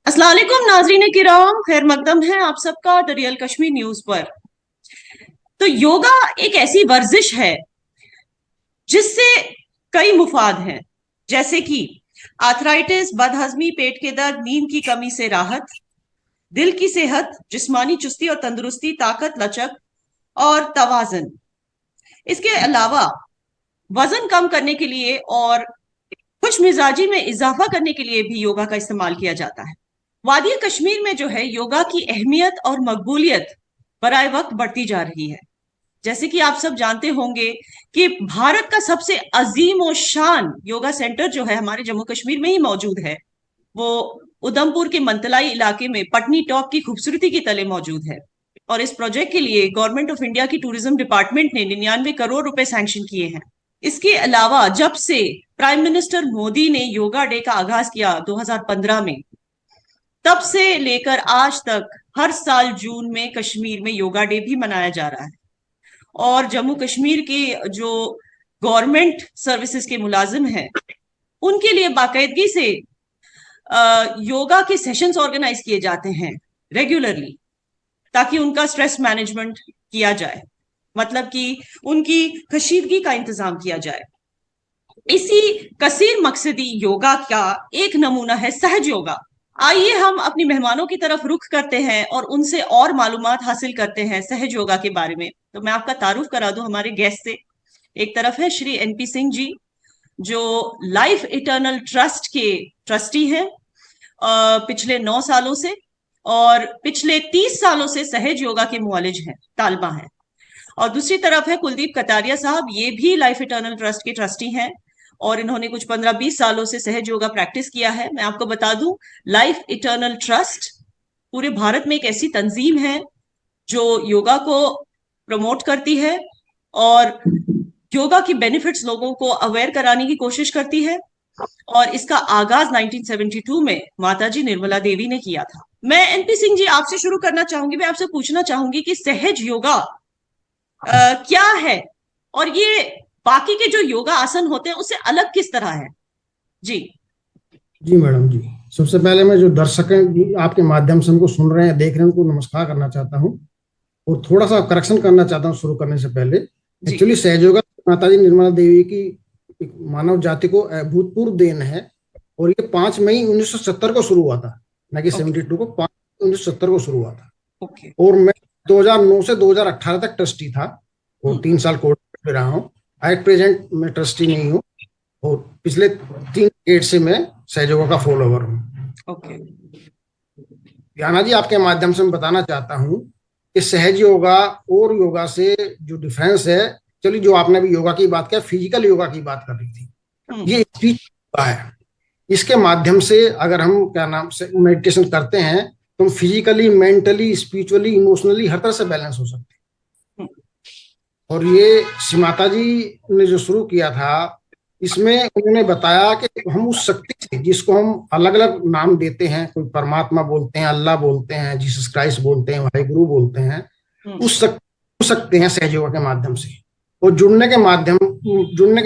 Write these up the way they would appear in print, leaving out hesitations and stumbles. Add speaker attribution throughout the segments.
Speaker 1: अस्सलाम वालेकुम नाजरीन किराम, खैर मकदम है आप सबका द रियल कश्मीर न्यूज पर। तो योगा एक ऐसी वर्जिश है जिससे कई मुफाद हैं, जैसे कि आर्थराइटिस, बदहजमी, पेट के दर्द, नींद की कमी से राहत, दिल की सेहत, जिस्मानी चुस्ती और तंदुरुस्ती, ताकत, लचक और तवाजन। इसके अलावा वजन कम करने के लिए और खुश मिजाजी में इजाफा करने के लिए भी योगा का इस्तेमाल किया जाता है। वादी कश्मीर में जो है योगा की अहमियत और मकबूलियत बराए वक्त बढ़ती जा रही है। जैसे कि आप सब जानते होंगे कि भारत का सबसे अजीम और शान योगा सेंटर जो है हमारे जम्मू कश्मीर में ही मौजूद है। वो उधमपुर के मंतलाई इलाके में पटनी टॉप की खूबसूरती की तले मौजूद है। और इस प्रोजेक्ट के लिए गवर्नमेंट ऑफ इंडिया की टूरिज्म डिपार्टमेंट ने 99 करोड़ रुपए सैंक्शन किए हैं। इसके अलावा जब से प्राइम मिनिस्टर मोदी ने योगा डे का आगाज किया 2015 में, तब से लेकर आज तक हर साल जून में कश्मीर में योगा डे भी मनाया जा रहा है। और जम्मू कश्मीर के जो गवर्नमेंट सर्विसेज के मुलाजिम हैं उनके लिए बाकायदगी से योगा के सेशंस ऑर्गेनाइज किए जाते हैं रेगुलरली, ताकि उनका स्ट्रेस मैनेजमेंट किया जाए, मतलब कि उनकी कशीदगी का इंतजाम किया जाए। इसी कसीर मकसदी योगा का एक नमूना है सहज योगा। आइए हम अपनी मेहमानों की तरफ रुख करते हैं और उनसे और मालूमात हासिल करते हैं सहज योगा के बारे में। तो मैं आपका तारुफ करा दूं हमारे गेस्ट से। एक तरफ है श्री एनपी सिंह जी, जो लाइफ इटर्नल ट्रस्ट के ट्रस्टी हैं पिछले 9 सालों से, और पिछले 30 सालों से सहज योगा के मुआलिज हैं, तालबा हैं। और दूसरी तरफ है कुलदीप कटारिया साहब, ये भी लाइफ इटर्नल ट्रस्ट के ट्रस्टी हैं और इन्होंने कुछ 15-20 सालों से सहज योगा प्रैक्टिस किया है। मैं आपको बता दूं, लाइफ इटर्नल ट्रस्ट पूरे भारत में एक ऐसी तंजीम है जो योगा को प्रमोट करती है और योगा की बेनिफिट्स लोगों को अवेयर कराने की कोशिश करती है। और इसका आगाज 1972 में माताजी निर्मला देवी ने किया था। मैं एनपी सिंह जी आपसे शुरू करना चाहूंगी। मैं आपसे पूछना चाहूंगी कि सहज योगा क्या है और ये बाकी के जो योगा आसन होते हैं उससे अलग किस तरह है? जी
Speaker 2: जी मैडम जी। सबसे पहले मैं जो दर्शक हैं आपके माध्यम से हमको सुन रहे हैं, देख रहे हैं, उनको नमस्कार करना चाहता हूँ और थोड़ा सा करेक्शन करना चाहता हूँ शुरू करने से पहले।
Speaker 1: जी
Speaker 2: एक्चुअली सहयोगा माताजी निर्मला देवी की एक मानव जाति को अभूतपूर्व देन है और ये 5 मई 1970 को शुरू हुआ था, ना कि 72 को, 5 मई 1970 को शुरू हुआ था।
Speaker 1: ओके
Speaker 2: और मैं 2009 से 2018 तक ट्रस्टी था और 3 साल कोर्ट में रहा हूँ। एट प्रेजेंट मैं ट्रस्टी नहीं हूँ और पिछले 3 डेट से मैं सहयोगा का फॉलोवर हूँ।
Speaker 1: ओके
Speaker 2: याना जी, आपके माध्यम से मैं बताना चाहता हूँ कि सहज योगा और योगा से जो डिफरेंस है, चलिए जो आपने भी योगा की बात किया, फिजिकल योगा की बात कर रही थी, ये स्पीच योगा है। इसके माध्यम से अगर हम क्या नाम से मेडिटेशन करते हैं तो हम फिजिकली, मेंटली, स्पिरिचुअली, इमोशनली हर तरह से बैलेंस हो सकते हैं। और ये माता जी ने जो शुरू किया था, इसमें उन्होंने बताया कि हम उस शक्ति से, जिसको हम अलग अलग नाम देते हैं, कोई परमात्मा बोलते हैं, अल्लाह बोलते हैं, जीसस क्राइस्ट बोलते हैं, वाहिगुरु बोलते हैं, उस शक्ति हो सकते हैं सहज योगा के माध्यम से। और जुड़ने के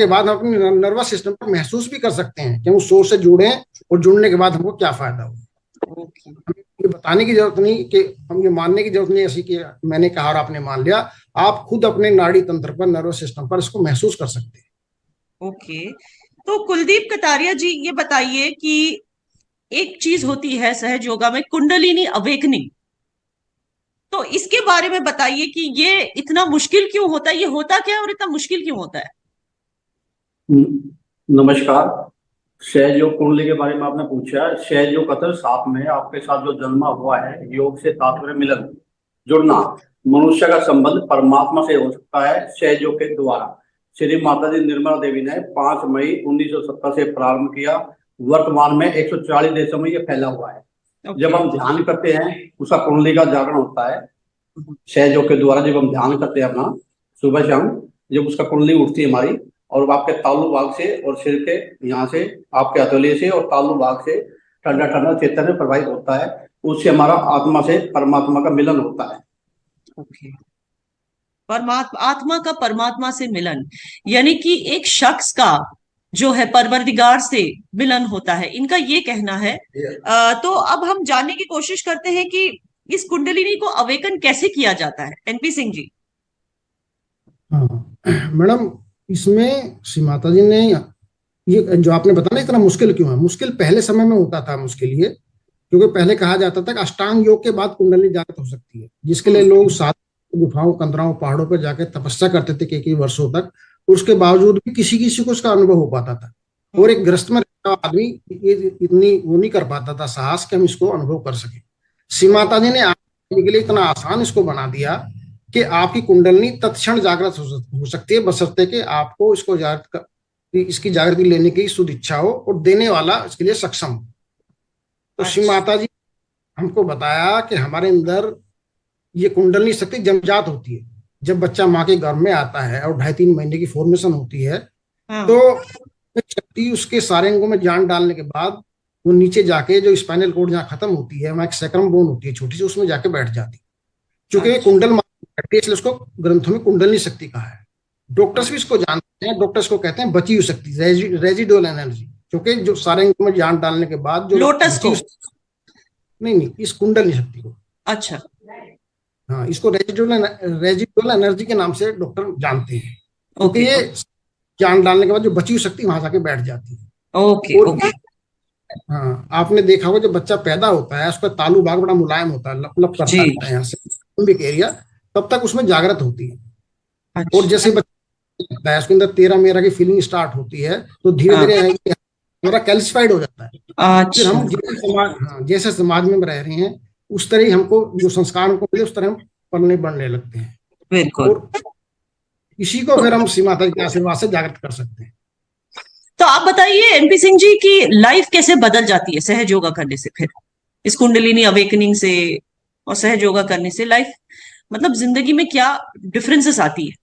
Speaker 2: बाद हम अपने नर्वस सिस्टम पर महसूस भी कर सकते हैं कि हम उस सोर्स से जुड़े और जुड़ने के बाद हमको क्या फायदा हुआ। ये बताने की जरूरत नहीं, कि हम ये मानने की जरूरत नहीं ऐसी कि मैंने कहा और आपने मान लिया। आप खुद अपने नाड़ी तंत्र पर, नर्वस सिस्टम पर इसको महसूस कर सकते हैं।
Speaker 1: ओके। तो कुलदीप कटारिया जी, ये बताइए कि एक चीज होती है सहज योगा में कुंडलिनी अवेकनिंग, तो इसके बारे में बताइए कि ये इतना मुश्किल क्यों होता है, ये होता क्या है और इतना मुश्किल क्यों होता है?
Speaker 3: नमस्कार। सहज योग कुंडली के बारे में आपने पूछा। सहज योग कतर साथ में आपके साथ जो जन्मा हुआ है, योग से तात्पर्य मिलन, जुड़ना। मनुष्य का संबंध परमात्मा से हो सकता है सहज योग के द्वारा। श्री माताजी निर्मला देवी ने 5 मई 1970 से प्रारंभ किया। वर्तमान में 140 देशों में ये फैला हुआ है। जब हम ध्यान करते हैं उसका कुंडली का जागरण होता है सहज योग के द्वारा। जब हम ध्यान करते हैं अपना सुबह शाम, जब उसका कुंडली उठती है हमारी, और आपके तालु भाग से और सिर के यहाँ से, आपके हथेली से और तालु भाग से ठंडा ठंडा चैतन्य प्रवाहित होता है। उससे हमारा आत्मा से परमात्मा का मिलन होता है।
Speaker 1: ओके। आत्मा का परमात्मा से मिलन, यानी कि एक शख्स का जो है परवरदिगार से मिलन होता है, इनका ये कहना है। तो अब हम जानने की कोशिश करते हैं कि इस कुंडलिनी को अवेकन कैसे किया जाता है, एनपी सिंह जी।
Speaker 2: हाँ मैडम, इसमें श्री माता जी ने ये जो आपने बताया ना इतना मुश्किल क्यों है, मुश्किल पहले समय में होता था मुश्किल ये, क्योंकि पहले कहा जाता था कि अष्टांग योग के बाद कुंडली जागृत हो सकती है, जिसके लिए लोग सात गुफाओं, कंदराओं, पहाड़ों पर जाकर तपस्या करते थे कई वर्षों तक। उसके बावजूद भी किसी किसी को उसका अनुभव हो पाता था, और एक ग्रस्त में रहता हुआ आदमी ये इतनी वो नहीं कर पाता था साहस कि हम इसको अनुभव कर सके। श्री माता जी ने आपके लिए इतना आसान इसको बना दिया कि आपकी कुंडलनी तत्क्षण जागृत हो सकती है, बशर्ते कि आपको इसको इसकी जागृति लेने की शुद्ध इच्छा हो और देने वाला इसके लिए सक्षम हो। तो श्री माता जी हमको बताया कि हमारे अंदर ये कुंडलनी शक्ति जन्मजात होती है। जब बच्चा माँ के गर्भ में आता है और 2.5-3 महीने की फॉर्मेशन होती है, तो शक्ति उसके सारे अंगों में जान डालने के बाद वो नीचे जाके जो स्पाइनल कोड जहाँ खत्म होती है, वहाँ एक सैक्रम बोन होती है छोटी सी, उसमें जाके बैठ जाती है। चूंकि कुंडल इसलिए उसको ग्रंथों में कुंडलनी शक्ति कहा है। डॉक्टर्स भी इसको जानते हैं, डॉक्टर्स को कहते हैं बची हुई शक्ति, रेजिडुअल एनर्जी, क्योंकि जो सारे अंगों में जान डालने के बाद जो
Speaker 1: लोटस को
Speaker 2: नहीं, इस कुंडलनी शक्ति को।
Speaker 1: अच्छा,
Speaker 2: हाँ, इसको रेजिडुअल एनर्जी के नाम से डॉक्टर जानते हैं, क्योंकि ये जान डालने के बाद जो बची हुई शक्ति वहां जाके बैठ जाती है।
Speaker 1: ओके।
Speaker 2: हाँ, आपने देखा होगा जब बच्चा पैदा होता है उसका तालू भाग बड़ा मुलायम होता है, लप लप करता है यहाँ से लिम्बिक एरिया, तब तक उसमें जागृत होती है। अच्छा। और जैसे बच्चा है उसके अंदर तेरा मेरा की फीलिंग स्टार्ट होती है, तो धीरे धीरे मेरा कैल्सिफाइड हो जाता है। फिर हम जैसे समाज में रह रहे हैं उस तरह ही हमको जो संस्कार हमको मिले उस तरह हम पढ़ने बढ़ने लगते हैं।
Speaker 1: बिल्कुल।
Speaker 2: और इसी को फिर हम श्री माता के आशीर्वाद से जागृत कर सकते हैं।
Speaker 1: तो आप बताइए एनपी सिंह जी की लाइफ कैसे बदल जाती है सहज योगा करने से, फिर इस कुंडलिनी अवेकनिंग से और सहज योगा करने से लाइफ, मतलब जिंदगी में क्या डिफरेंसेस आती है?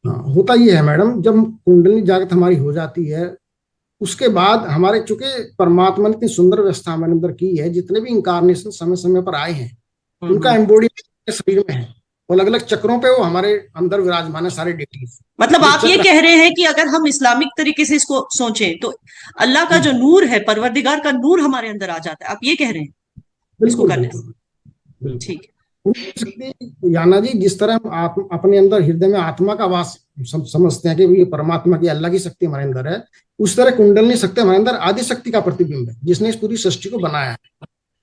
Speaker 2: हाँ, होता ये है मैडम, जब कुंडलिनी जागृत हमारी हो जाती है उसके बाद हमारे, चूंकि परमात्मा ने इतनी सुंदर व्यवस्था हमारे अंदर की है, जितने भी इंकारनेशन समय समय पर आए हैं उनका एम्बॉडीमेंट शरीर में है, और अलग अलग चक्रों पे वो हमारे अंदर विराजमान है सारे डिटीज।
Speaker 1: मतलब आप ये कह रहे हैं कि अगर हम इस्लामिक तरीके से इसको सोचें तो अल्लाह का जो नूर है, परवरदिगार का नूर हमारे अंदर आ जाता है, आप ये कह रहे हैं इसको करने से? ठीक है
Speaker 2: याना जी, जिस तरह हम अपने अंदर हृदय में आत्मा का वास समझते हैं कि ये परमात्मा की अल्लाह की शक्ति हमारे अंदर है, उस तरह कुंडलिनी शक्ति हमारे अंदर आदि शक्ति का प्रतिबिंब है जिसने इस पूरी सृष्टि को बनाया है।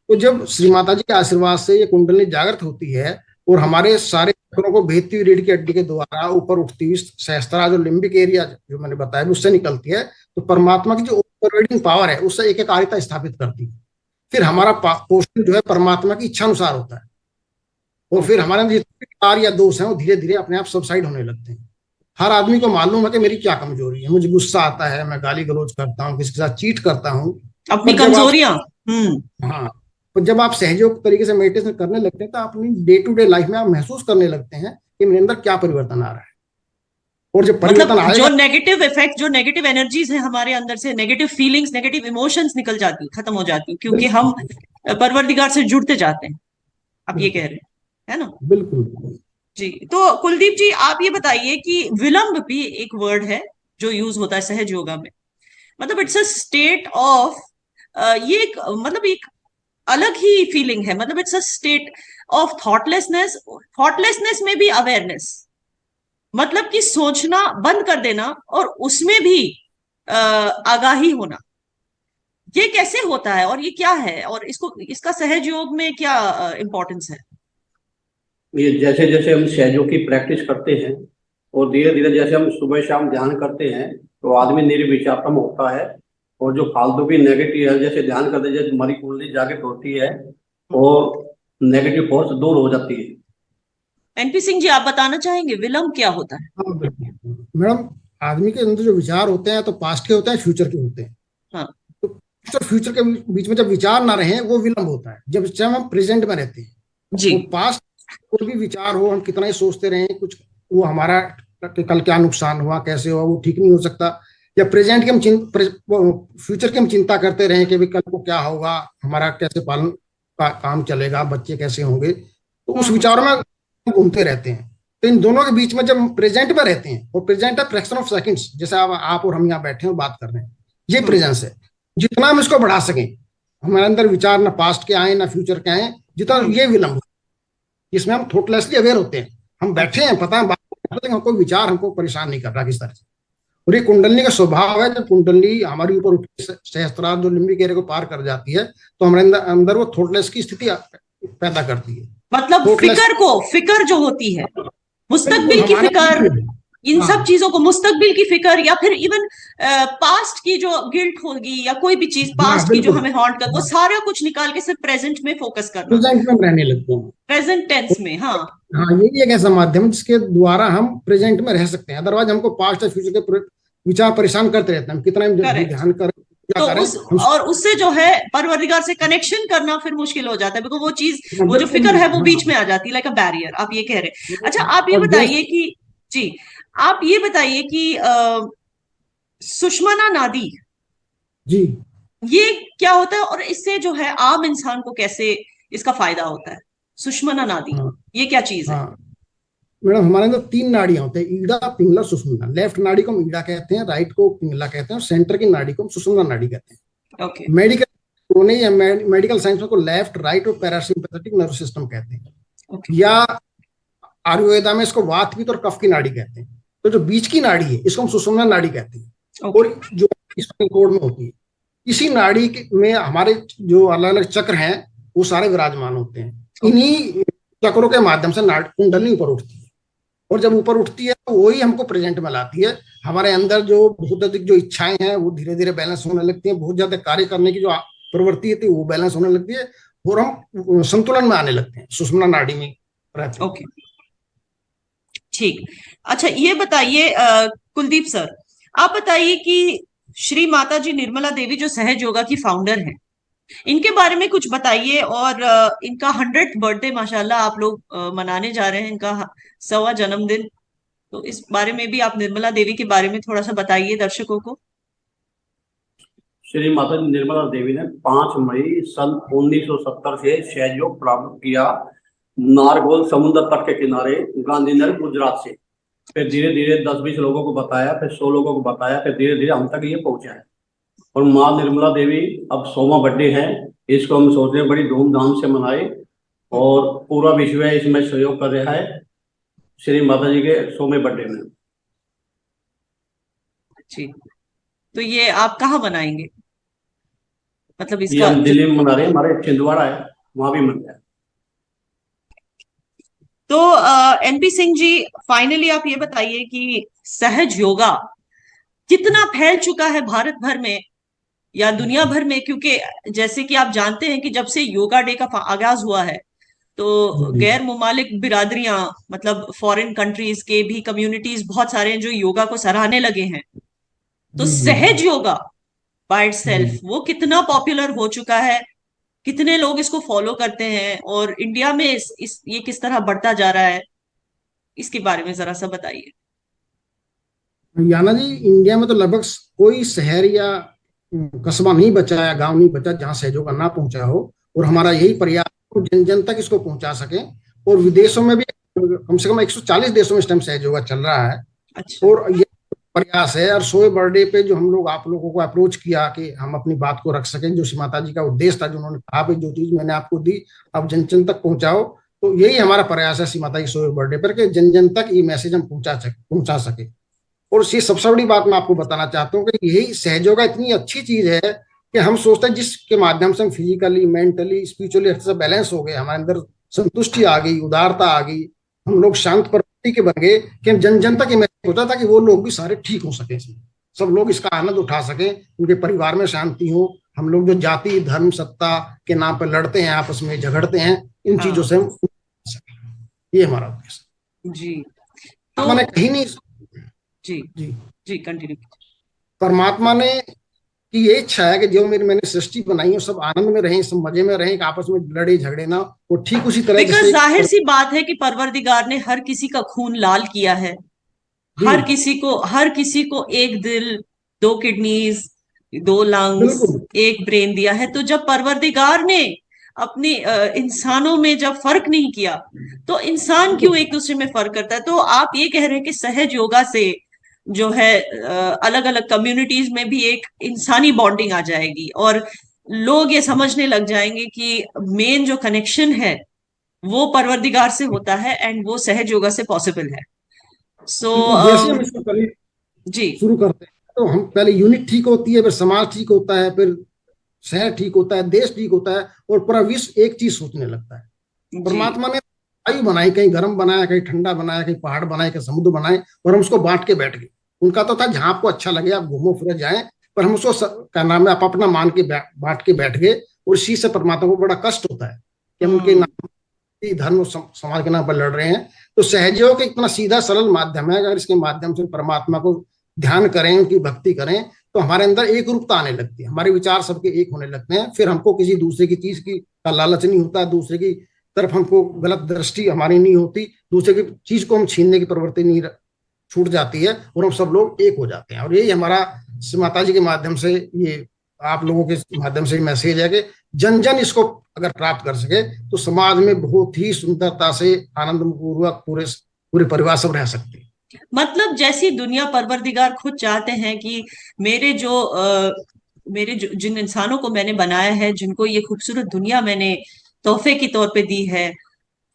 Speaker 2: तो जब श्री माता जी के आशीर्वाद से ये कुंडलिनी जागृत होती है और हमारे सारे चक्रों को भेजती हुई रीढ़ की हड्डी के द्वारा ऊपर उठती हुई सहस्त्रा जो लिम्बिक एरिया जो मैंने बताया उससे निकलती है, तो परमात्मा की जो ओवरराइडिंग पावर है उससे एक एकारिता स्थापित करती है। फिर हमारा पोषण जो है परमात्मा की इच्छा अनुसार होता है, और फिर हमारे अंदर जितने कार्य या दोष हैं वो धीरे धीरे अपने आप सबसाइड होने लगते हैं। हर आदमी को मालूम है कि मेरी क्या कमजोरी है, मुझे गुस्सा आता है, मैं गाली गलौज करता हूँ, किसी के साथ चीट करता हूँ,
Speaker 1: अपनी कमजोरियां।
Speaker 2: हाँ, तो जब आप सहयोग तरीके से मेडिटेशन करने लगते हैं तो अपनी डे टू डे लाइफ में आप महसूस करने लगते हैं कि मेरे अंदर क्या परिवर्तन आ रहा है। और जब परिवर्तन आएगा,
Speaker 1: जो नेगेटिव इफेक्ट, जो नेगेटिव एनर्जीज है हमारे अंदर से, नेगेटिव फीलिंग्स, नेगेटिव इमोशंस निकल जाती, खत्म हो जाती, क्योंकि हम परवरदिगार से जुड़ते जाते हैं, आप ये कह रहे हैं, है ना?
Speaker 2: बिल्कुल
Speaker 1: जी। तो कुलदीप जी आप ये बताइए कि विलंब भी एक वर्ड है जो यूज होता है सहज योगा में, मतलब इट्स अ स्टेट ऑफ, ये एक मतलब एक अलग ही फीलिंग है, मतलब it's a state of thoughtlessness, thoughtlessness में भी अवेयरनेस, मतलब कि सोचना बंद कर देना और उसमें भी आगाही होना। ये कैसे होता है और ये क्या है, और इसको, इसका सहज योग में क्या इंपॉर्टेंस है?
Speaker 3: ये जैसे जैसे हम सहयोग की प्रैक्टिस करते हैं और धीरे धीरे जैसे हम सुबह शाम ध्यान करते हैं तो आदमी निर्विचारतम होता है, और जो फालतू की नेगेटिव है जैसे ध्यान करते जैसे हमारी कुंडली जागृत होती है और नेगेटिव फोर्स दूर हो जाती है।
Speaker 1: एनपी सिंह जी आप बताना चाहेंगे विलंब क्या होता है?
Speaker 2: मैडम, आदमी के अंदर जो विचार होते हैं तो पास्ट के होते हैं, फ्यूचर के होते हैं।
Speaker 1: हाँ।
Speaker 2: तो फ्यूचर के बीच में जब विचार ना रहे वो विलंब होता है। जब हम प्रेजेंट में रहते हैं
Speaker 1: जी,
Speaker 2: वो पास्ट कोई भी विचार हो, हम कितना ही सोचते रहे कुछ, वो हमारा कल क्या नुकसान हुआ, कैसे हुआ, वो ठीक नहीं हो सकता। या प्रेजेंट की हम फ्यूचर की हम चिंता करते रहे कि कल को क्या होगा, हमारा कैसे पालन का काम चलेगा, बच्चे कैसे होंगे, तो उस विचारों में घूमते रहते हैं। तो इन दोनों के बीच में जब प्रेजेंट में रहते हैं, और प्रेजेंट है फ्रैक्शन ऑफ सेकंड्स, जैसे आप और हम यहाँ बैठे हैं और बात कर रहे हैं, ये प्रेजेंस है। जितना हम इसको बढ़ा सकें, हमारे अंदर विचार ना पास्ट के आए ना फ्यूचर के आए, जितना ये विलंब, इसमें हम थॉटलेसली अवेयर होते हैं, हम बैठे हैं, पता है बात करते हैं, हमको विचार हमको परेशान नहीं कर रहा किस तरह से। और ये कुंडली का स्वभाव है, जब कुंडली हमारे ऊपर उठती है, सहस्त्रार जो लिम्बिक एरिया को पार कर जाती है, तो हमारे अंदर वो थॉटलेस की स्थिति पैदा करती है।
Speaker 1: मतलब फिक्र जो होती है, मुस्तकबिल की फिक्र, इन सब चीजों को, मुस्तकबिल की फिक्र, या फिर इवन पास्ट की जो गिल्ट होगी या कोई भी चीज पास्ट की जो हमें हॉन्ट कर, वो सारा कुछ निकाल के सिर्फ प्रेजेंट में फोकस करना,
Speaker 2: प्रेजेंट में रहने लगते हैं,
Speaker 1: प्रेजेंट टेंस में। हाँ
Speaker 2: हाँ, यही एक ऐसा माध्यम है जिसके द्वारा हम प्रेजेंट में रह सकते हैं। अदरवाइज हमको पास्ट या फ्यूचर के विचार परेशान करते रहते हैं, हम कितना ध्यान करें
Speaker 1: तो और उससे जो है परवरदिगार से कनेक्शन करना फिर मुश्किल हो जाता है, बिकॉज वो चीज, वो जो फिक्र है वो बीच में आ जाती है, लाइक अ बैरियर, आप ये कह रहे हैं। अच्छा, आप ये बताइए कि जी, आप ये बताइए कि सुषुम्ना नाडी
Speaker 2: जी,
Speaker 1: ये क्या होता है, और इससे जो है आम इंसान को कैसे इसका फायदा होता है? सुषुम्ना नाडी ये क्या चीज है?
Speaker 2: मैडम, हमारे अंदर 3 नाड़ियां होते हैं, ईड़ा, पिंगला, सुषुम्ना। लेफ्ट नाड़ी को हम ईड़ा कहते हैं, राइट को पिंगला कहते हैं, और सेंटर की नाड़ी को हम सुषुम्ना नाड़ी कहते हैं।
Speaker 1: ओके।
Speaker 2: मेडिकल साइंस में को लेफ्ट, राइट और पैरासिम्पैथेटिक नर्वस सिस्टम कहते हैं।
Speaker 1: Okay.
Speaker 2: या आयुर्वेदा में इसको वात, पित्त और कफ की नाड़ी कहते हैं। तो जो बीच की नाड़ी है इसको हम सुषुम्ना नाड़ी कहते हैं।
Speaker 1: Okay.
Speaker 2: और जो स्पाइनल कॉर्ड में होती है, इसी नाड़ी में हमारे जो अलग अलग चक्र हैं वो सारे विराजमान होते हैं। इन्हीं चक्रों के माध्यम से कुंडली ऊपर उठती है, और जब ऊपर उठती है तो वही हमको प्रेजेंट में लाती है। हमारे अंदर जो बहुत अधिक जो इच्छाएं हैं वो धीरे धीरे बैलेंस होने लगती हैं, बहुत ज्यादा कार्य करने की जो प्रवृत्ति थी वो बैलेंस होने लगती है, और हम संतुलन में आने लगते हैं, सुषुम्ना नाड़ी में रहते हैं।
Speaker 1: ओके, ठीक। अच्छा, ये बताइए कुलदीप सर, आप बताइए कि श्री माता जी निर्मला देवी जो सहज योगा की फाउंडर हैं, इनके बारे में कुछ बताइए। और इनका 100th बर्थडे माशाल्लाह आप लोग मनाने जा रहे हैं, इनका 100वां जन्मदिन, तो इस बारे में भी आप निर्मला देवी के बारे में थोड़ा सा बताइए दर्शकों को।
Speaker 3: श्री माता निर्मला देवी ने 5 मई सन 1970 से सहज योग प्राप्त किया, नारगोल समुद्र तट के किनारे, गांधीनगर, गुजरात से। फिर धीरे धीरे 10-20 लोगों को बताया, फिर 100 लोगों को बताया, फिर धीरे धीरे हम तक ये पहुंचा है। और माँ निर्मला देवी अब 100वां बर्थडे है, इसको हम सोच रहे हैं बड़ी धूमधाम से मनाए, और पूरा विश्व इसमें सहयोग कर रहा है श्री माता जी के 100वें बर्थडे में।
Speaker 1: जी, तो ये आप कहाँ मनाएंगे? मतलब
Speaker 3: ये
Speaker 1: इसका
Speaker 3: हम दिल्ली में मना रहे हैं, हमारे छिंदवाड़ा है, वहां भी मन है।
Speaker 1: तो एनपी सिंह जी, फाइनली आप ये बताइए कि सहज योगा कितना फैल चुका है भारत भर में या दुनिया भर में? क्योंकि जैसे कि आप जानते हैं कि जब से योगा डे का आगाज हुआ है, तो गैर मुमालिक बिरादरियां, मतलब फॉरेन कंट्रीज के भी कम्युनिटीज बहुत सारे हैं जो योगा को सराहने लगे हैं। तो सहज योगा बाय इटसेल्फ वो कितना पॉपुलर हो चुका है, कितने लोग इसको फॉलो करते हैं, और इंडिया में ये किस तरह बढ़ता जा रहा है, इसके बारे में जरा सा बताइए।
Speaker 2: याना जी, इंडिया में तो लगभग कोई शहर या कस्बा नहीं बचा या गांव नहीं बचा जहां सहज योगा ना पहुंचा हो, और हमारा यही प्रयास जन जन तक इसको पहुंचा सके। और विदेशों में भी कम से कम 140 देशों में इस टाइम सहज योगा चल रहा है।
Speaker 1: अच्छा।
Speaker 2: और ये प्रयास है, और 100वें बर्थडे पे जो हम लोग आप लोगों को अप्रोच किया कि हम अपनी बात को रख सकें, जो श्री माता जी का उद्देश्य था, जो उन्होंने कहा कि जो चीज मैंने आपको दी आप जन जन तक पहुंचाओ, तो यही हमारा प्रयास है श्री माता जी 100वें बर्थडे पर, कि जन जन तक ये मैसेज हम पहुंचा सके। और ये सबसे बड़ी बात मैं आपको बताना चाहता हूँ कि यही सहज योगा इतनी अच्छी चीज है कि हम सोचते हैं जिसके माध्यम से हम फिजिकली, मेंटली, स्पिरिचुअली अच्छे से बैलेंस हो गए, हमारे अंदर संतुष्टि आ गई, उदारता आ गई, हम लोग शांत प्रवृत्ति के बन गए, कि हम जन जन तक ये मैसेज होता था कि वो लोग भी सारे ठीक हो सके, सब लोग इसका आनंद उठा सके, उनके परिवार में शांति हो। हम लोग जो जाति, धर्म, सत्ता के नाम पर लड़ते हैं, आपस में झगड़ते हैं, इन चीजों से हम, ये हमारा उद्देश्य
Speaker 1: जी। तो
Speaker 2: मैंने कहीं नहीं
Speaker 1: जी
Speaker 2: जी
Speaker 1: जी कंटिन्यू।
Speaker 2: परमात्मा ने की ये इच्छा है कि जो मैंने सृष्टि बनाई है सब आनंद में रहें, सब मजे में रहें, आपस में लड़े झगड़े ना, वो ठीक उसी तरह
Speaker 1: बिकॉज जाहिर सी बात है कि परवरदिगार ने हर किसी का खून लाल किया है, हर किसी को एक दिल, 2 किडनीज, 2 लंग्स, 1 ब्रेन दिया है। तो जब परवरदिगार ने अपने इंसानों में जब फर्क नहीं किया, तो इंसान क्यों एक दूसरे में फर्क करता है? तो आप ये कह रहे हैं कि सहज योगा से जो है अलग अलग कम्युनिटीज में भी एक इंसानी बॉन्डिंग आ जाएगी, और लोग ये समझने लग जाएंगे कि मेन जो कनेक्शन है वो परवरदिगार से होता है, एंड वो सहज योगा से पॉसिबल है। सो
Speaker 2: बिल्कुल, जैसे हम इसको कभी
Speaker 1: जी
Speaker 2: शुरू करते हैं तो हम पहले यूनिट ठीक होती है, फिर समाज ठीक होता है, फिर शहर ठीक होता है, देश ठीक होता है, और पूरा विश्व एक चीज सोचने लगता है।
Speaker 1: जी
Speaker 2: परमात्मा ने वायु बनाई, कहीं गर्म बनाया, कहीं ठंडा बनाया, कहीं पहाड़ बनाए, कहीं समुद्र बनाए, और हम उसको बांट के बैठ गए। उनका तो था जहां आपको अच्छा लगे आप घूमो फिरो जाएं, पर हम उसको क्या नाम है आप अपना मान के बांट के बैठ गए, और इसी से परमात्मा को बड़ा कष्ट होता है कि हम उनके नाम धर्म और समाज के नाम पर लड़ रहे हैं। तो सहयोग एक इतना सीधा सरल माध्यम है, अगर इसके माध्यम से परमात्मा को ध्यान करें, उनकी भक्ति करें, तो हमारे अंदर एक रूपता आने लगती है, हमारे विचार सबके एक होने लगते हैं। फिर हमको किसी दूसरे की चीज की का लालच नहीं होता, दूसरे की तरफ हमको गलत दृष्टि हमारी नहीं होती, दूसरे की चीज को हम छीनने की प्रवृत्ति नहीं छूट जाती है, और हम सब लोग एक हो जाते हैं। और यही हमारा माता जी के माध्यम से, ये आप लोगों के माध्यम से मैसेज है कि जन जन इसको अगर प्राप्त कर सके तो समाज में बहुत ही सुंदरता से आनंद पूर्वक पूरे परिवार सब रह सकते हैं।
Speaker 1: मतलब जैसी दुनिया परवरदिगार खुद चाहते हैं कि मेरे जो जिन इंसानों को मैंने बनाया है, जिनको ये खूबसूरत दुनिया मैंने तोहफे के तौर पे दी है,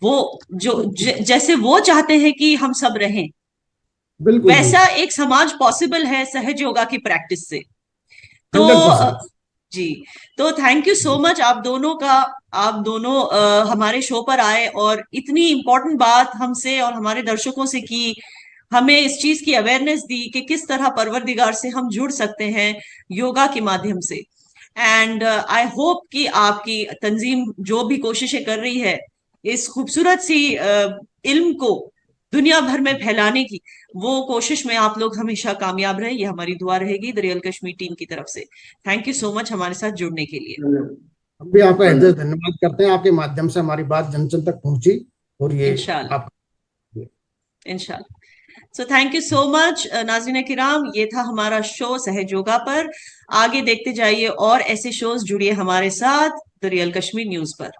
Speaker 1: वो जैसे वो चाहते हैं कि हम सब रहें,
Speaker 2: बिल्कुल
Speaker 1: वैसा
Speaker 2: बिल्कुल,
Speaker 1: एक समाज पॉसिबल है सहज योगा की प्रैक्टिस से। तो
Speaker 2: 100%।
Speaker 1: जी, तो थैंक यू सो मच आप दोनों हमारे शो पर आए और इतनी इम्पोर्टेंट बात हमसे और हमारे दर्शकों से की, हमें इस चीज की अवेयरनेस दी कि किस तरह परवरदिगार से हम जुड़ सकते हैं योगा के माध्यम से। एंड आई होप कि आपकी तंजीम जो भी कोशिशें कर रही है इस खूबसूरत सी इल्म को दुनिया भर में फैलाने की, वो कोशिश में आप लोग हमेशा कामयाब रहे, ये हमारी दुआ रहेगी द रियल कश्मीर टीम की तरफ से। थैंक यू सो मच हमारे साथ जुड़ने के लिए।
Speaker 3: धन्यवाद।
Speaker 2: हम भी आपका हृदय
Speaker 3: धन्यवाद।
Speaker 2: से धन्यवाद करते हैं, आपके माध्यम से हमारी बात जन जन तक पहुंची, और ये
Speaker 1: इंशाल्लाह,
Speaker 2: आप
Speaker 1: इंशाल्लाह। So thank you so much नाज़रीन किराम, ये था हमारा शो सहज योगा पर। आगे देखते जाइए और ऐसे शोज, जुड़िए हमारे साथ द रियल कश्मीर न्यूज पर।